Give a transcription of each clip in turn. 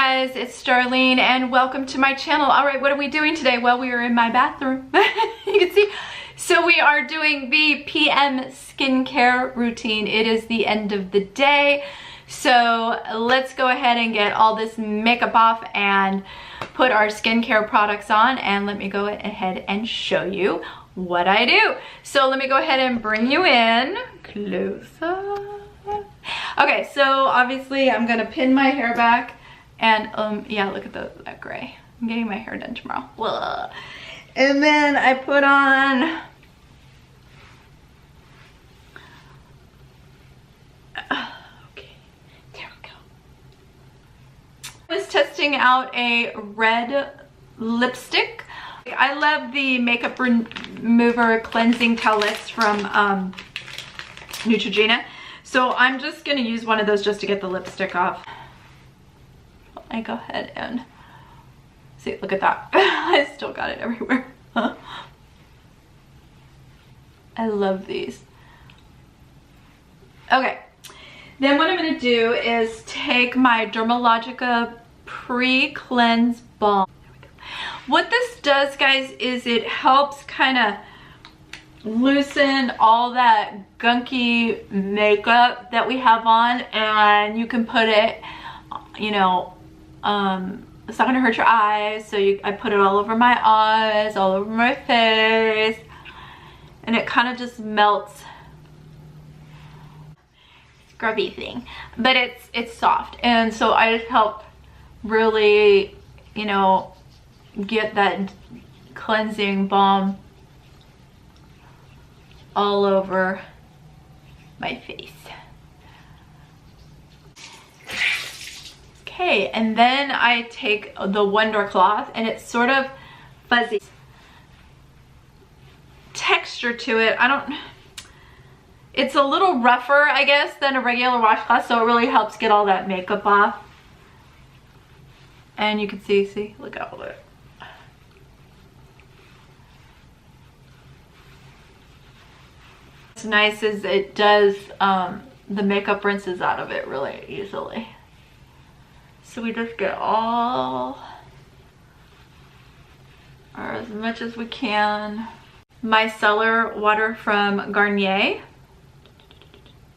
guys, it's Starlene and welcome to my channel. All right, what are we doing today? Well, we are in my bathroom. You can see. So we are doing the PM skincare routine. It is the end of the day. So let's go ahead and get all this makeup off and put our skincare products on, and let me go ahead and show you what I do. So let me go ahead and bring you in closer. Okay, so obviously I'm gonna pin my hair back and yeah, look at that gray. I'm getting my hair done tomorrow. Ugh. And then I put on okay, there we go. I was testing out a red lipstick. I love the makeup remover cleansing towelettes from Neutrogena. So I'm just gonna use one of those just to get the lipstick off. I go ahead and see, look at that. I still got it everywhere. I love these. Okay, then what I'm gonna do is take my Dermalogica Precleanse Balm. What this does, guys, is it helps kind of loosen all that gunky makeup that we have on, and you can put it, you know, it's not gonna hurt your eyes. So I put it all over my eyes, all over my face, and it kind of just melts. Scrubby thing, but it's soft, and so I just help really, you know, get that cleansing balm all over my face. Okay, and then I take the Wonder Cloth, and it's sort of fuzzy texture to it. It's a little rougher, I guess, than a regular washcloth, so it really helps get all that makeup off. And you can see, look at all that. What's nice is it does, the makeup rinses out of it really easily. So we just get all, or as much as we can. Micellar water from Garnier.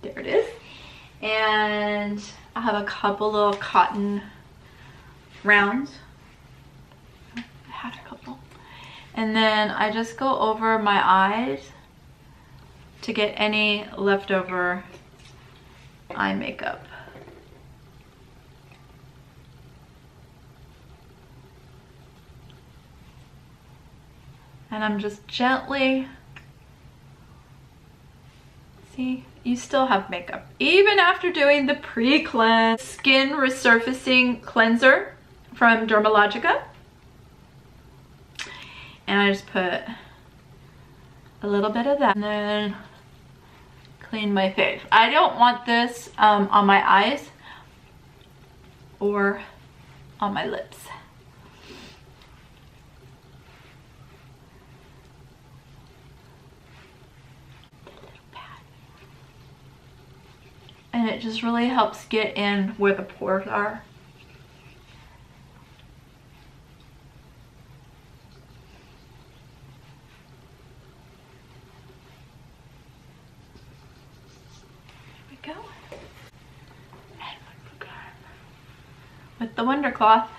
There it is. And I have a couple little cotton rounds. I had a couple. And then I just go over my eyes to get any leftover eye makeup. And I'm just gently, see, you still have makeup even after doing the pre-cleanse skin resurfacing cleanser from Dermalogica. And I just put a little bit of that and then clean my face. I don't want this on my eyes or on my lips. And it just really helps get in where the pores are. There we go. And with the Wonder Cloth.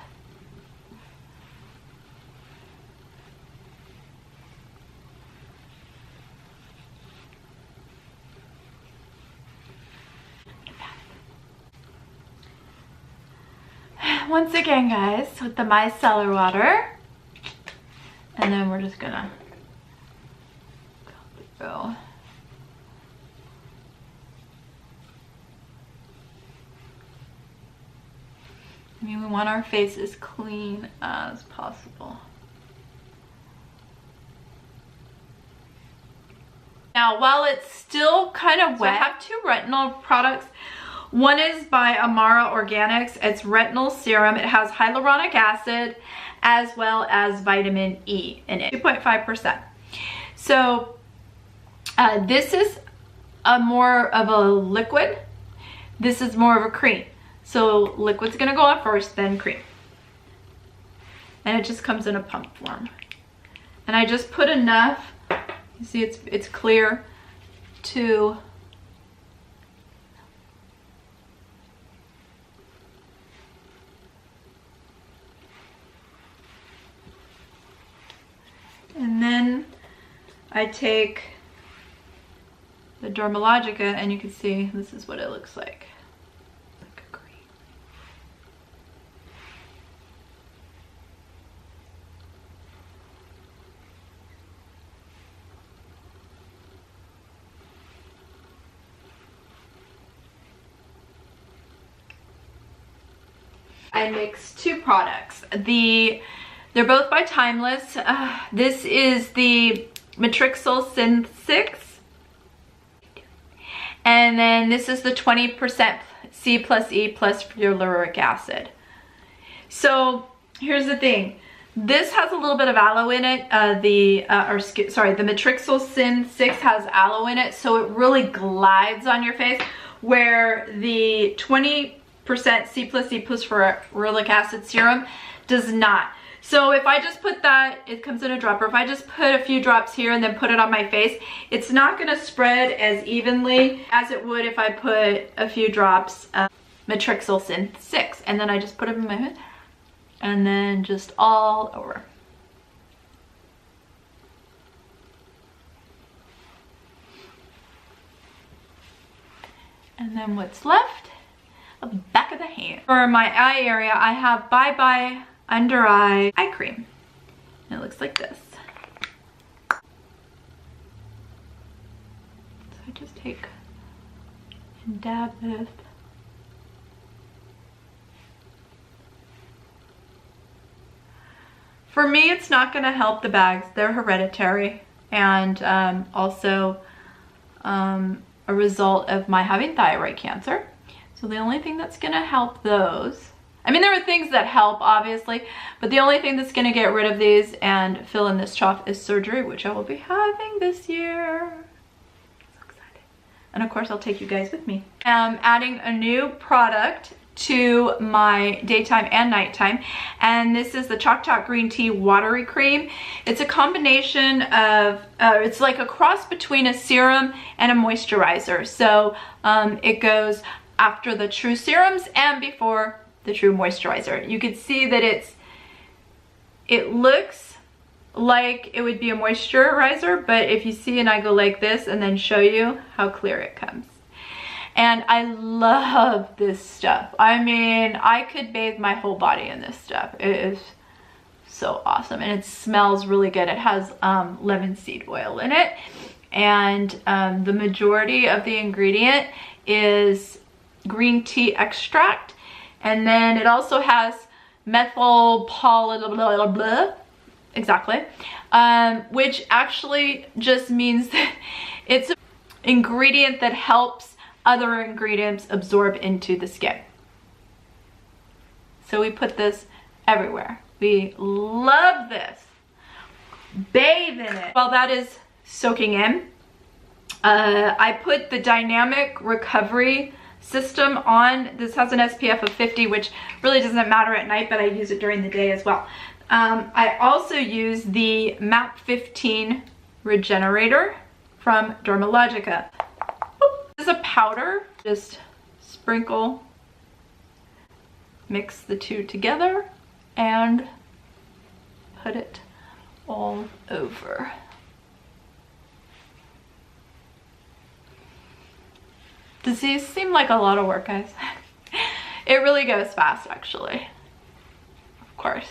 Once again, guys, with the micellar water, and then we're just gonna go. I mean, we want our face as clean as possible. Now, while it's still kind of wet, I have two retinol products. One is by Amara Organics. It's retinol serum. It has hyaluronic acid as well as vitamin E in it, 2.5%. So this is a more of a liquid. This is more of a cream. So liquid's gonna go on first, then cream. And it just comes in a pump form. And I just put enough, you see it's clear, to and then I take the Dermalogica, and you can see this is what it looks like. Like a cream. I mixed two products. They're both by Timeless. This is the Matrixyl Synth 6. And then this is the 20% C+E+Ferulic acid. So here's the thing. This has a little bit of aloe in it. The Matrixyl Synth 6 has aloe in it, so it really glides on your face, where the 20% C+E+Ferulic acid serum does not. So if I just put that, it comes in a dropper. If I just put a few drops here and then put it on my face, it's not gonna spread as evenly as it would if I put a few drops of Matrixyl Synth 6. And then I just put them in my head and then just all over. And then what's left? The back of the hand. For my eye area, I have Bye Bye Under Eye Cream. And it looks like this. So I just take and dab this. For me, it's not gonna help the bags. They're hereditary, and also a result of my having thyroid cancer. So the only thing that's gonna help those, I mean, there are things that help, obviously, but the only thing that's gonna get rid of these and fill in this trough is surgery, which I will be having this year. So excited. And of course, I'll take you guys with me. I'm adding a new product to my daytime and nighttime, and this is the Chok Chok Green Tea Watery Cream. It's a combination of, it's like a cross between a serum and a moisturizer. So it goes after the true serums and before the true moisturizer. You can see that it looks like it would be a moisturizer, but if you see, and I go like this and then show you how clear it comes. And I love this stuff. I mean, I could bathe my whole body in this stuff. It is so awesome, and it smells really good. It has lemon seed oil in it, and the majority of the ingredient is green tea extract, and then it also has methyl exactly, which actually just means that it's an ingredient that helps other ingredients absorb into the skin. So we put this everywhere. We love this. Bathe in it. While that is soaking in, I put the dynamic recovery system on. This has an SPF of 50, which really doesn't matter at night, but I use it during the day as well. I also use the MAP 15 regenerator from Dermalogica. This is a powder. Just sprinkle, mix the two together, and put it all over. Does these seem like a lot of work, guys? It really goes fast, actually. Of course.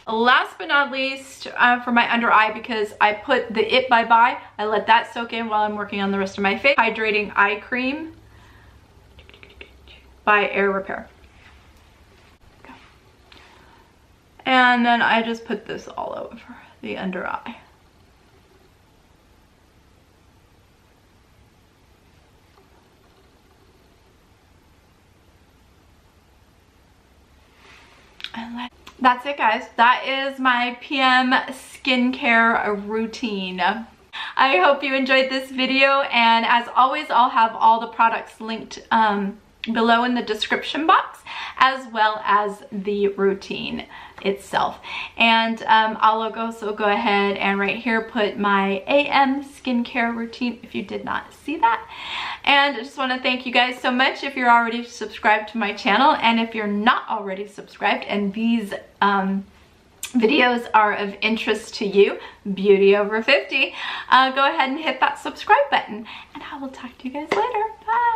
Last but not least, for my under eye, because I put the It Bye Bye, I let that soak in while I'm working on the rest of my face. Hydrating eye cream by Air Repair. And then I just put this all over the under eye. That's it, guys. That is my PM skincare routine. I hope you enjoyed this video, and as always, I'll have all the products linked below in the description box, as well as the routine itself. And I'll also go ahead and right here put my AM skincare routine if you did not see that. And I just want to thank you guys so much if you're already subscribed to my channel, and if you're not already subscribed and these videos are of interest to you, beauty over 50, go ahead and hit that subscribe button, and I will talk to you guys later. Bye.